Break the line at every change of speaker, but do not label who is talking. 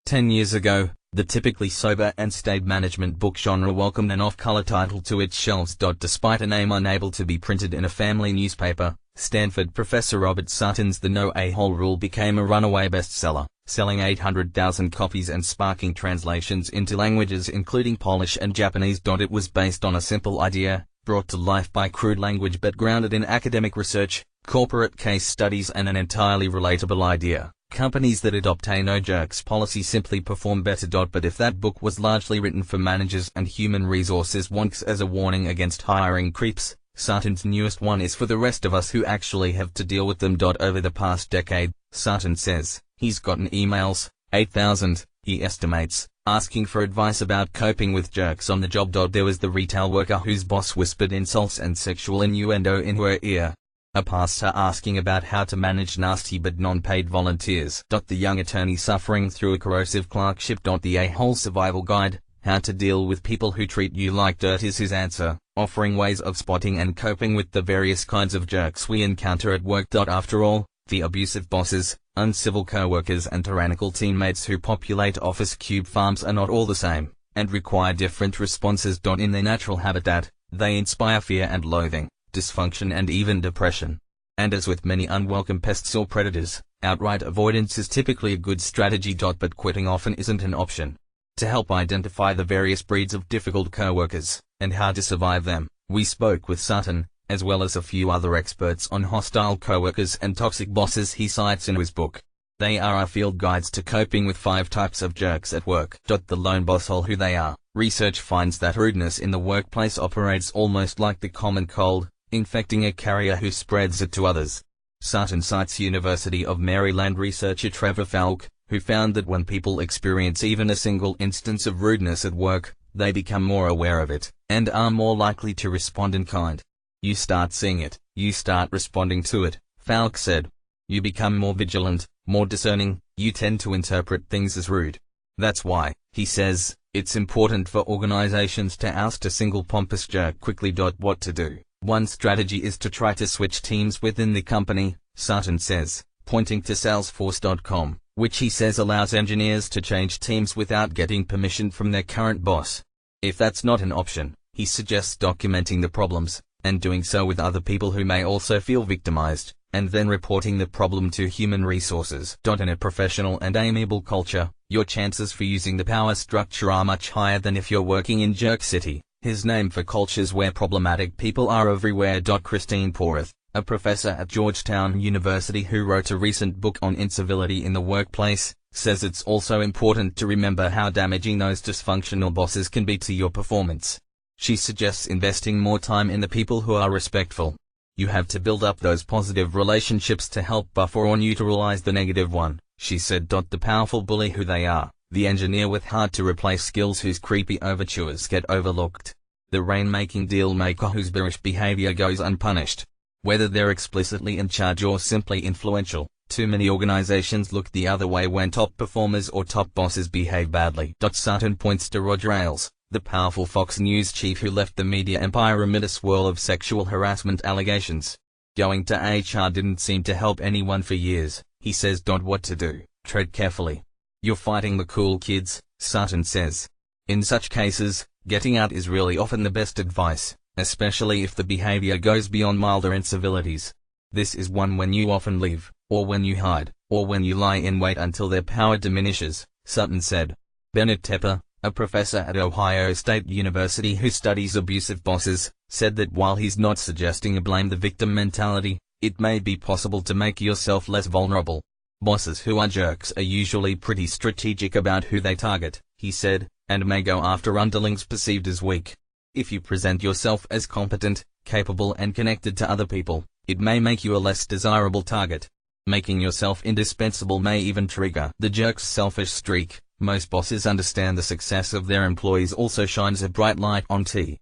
10 years ago, the typically sober and staid management book genre welcomed an off-color title to its shelves. Despite a name unable to be printed in a family newspaper, Stanford professor Robert Sutton's The No A-Hole Rule became a runaway bestseller, selling 800,000 copies and sparking translations into languages including Polish and Japanese. It was based on a simple idea, brought to life by crude language but grounded in academic research, corporate case studies and an entirely relatable idea. Companies that adopt a no-jerks policy simply perform better. But if that book was largely written for managers and human resources wonks as a warning against hiring creeps, Sutton's newest one is for the rest of us who actually have to deal with them. Over the past decade, Sutton says, he's gotten emails, 8,000, he estimates, asking for advice about coping with jerks on the job. There was the retail worker whose boss whispered insults and sexual innuendo in her ear. A pastor asking about how to manage nasty but non-paid volunteers. The young attorney suffering through a corrosive clerkship. The A-Hole Survival Guide, how to deal with people who treat you like dirt is his answer, offering ways of spotting and coping with the various kinds of jerks we encounter at work. After all, the abusive bosses, uncivil co-workers and tyrannical teammates who populate office cube farms are not all the same, and require different responses. In their natural habitat, they inspire fear and loathing, dysfunction and even depression. And as with many unwelcome pests or predators, outright avoidance is typically a good strategy. But quitting often isn't an option. To help identify the various breeds of difficult co-workers, and how to survive them, we spoke with Sutton, as well as a few other experts on hostile co-workers and toxic bosses he cites in his book. They are our field guides to coping with 5 types of jerks at work. The lone bosshole who they are. Research finds that rudeness in the workplace operates almost like the common cold, infecting a carrier who spreads it to others. Sutton cites University of Maryland researcher Trevor Falk, who found that when people experience even a single instance of rudeness at work, they become more aware of it, and are more likely to respond in kind. You start seeing it, you start responding to it, Falk said. You become more vigilant, more discerning, you tend to interpret things as rude. That's why, he says, it's important for organizations to oust a single pompous jerk quickly. What to do? One strategy is to try to switch teams within the company, Sutton says, pointing to Salesforce.com, which he says allows engineers to change teams without getting permission from their current boss. If that's not an option, he suggests documenting the problems, and doing so with other people who may also feel victimized, and then reporting the problem to human resources. In a professional and amiable culture, your chances for using the power structure are much higher than if you're working in Jerk City, his name for cultures where problematic people are everywhere. Christine Porath, a professor at Georgetown University who wrote a recent book on incivility in the workplace, says it's also important to remember how damaging those dysfunctional bosses can be to your performance. She suggests investing more time in the people who are respectful. You have to build up those positive relationships to help buffer or neutralize the negative one, she said. The powerful bully who they are, the engineer with hard-to-replace skills whose creepy overtures get overlooked, the rain-making deal-maker whose bearish behavior goes unpunished. Whether they're explicitly in charge or simply influential, too many organizations look the other way when top performers or top bosses behave badly. Sutton points to Roger Ailes, the powerful Fox News chief who left the media empire amid a swirl of sexual harassment allegations. Going to HR didn't seem to help anyone for years, he says. What to do? Tread carefully. You're fighting the cool kids, Sutton says. In such cases, getting out is really often the best advice, especially if the behavior goes beyond milder incivilities. This is one when you often leave, or when you hide, or when you lie in wait until their power diminishes, Sutton said. Bennett Tepper, a professor at Ohio State University who studies abusive bosses, said that while he's not suggesting a blame the victim mentality, it may be possible to make yourself less vulnerable. Bosses who are jerks are usually pretty strategic about who they target, he said, and may go after underlings perceived as weak. If you present yourself as competent, capable and connected to other people, it may make you a less desirable target. Making yourself indispensable may even trigger the jerk's selfish streak. Most bosses understand the success of their employees also shines a bright light on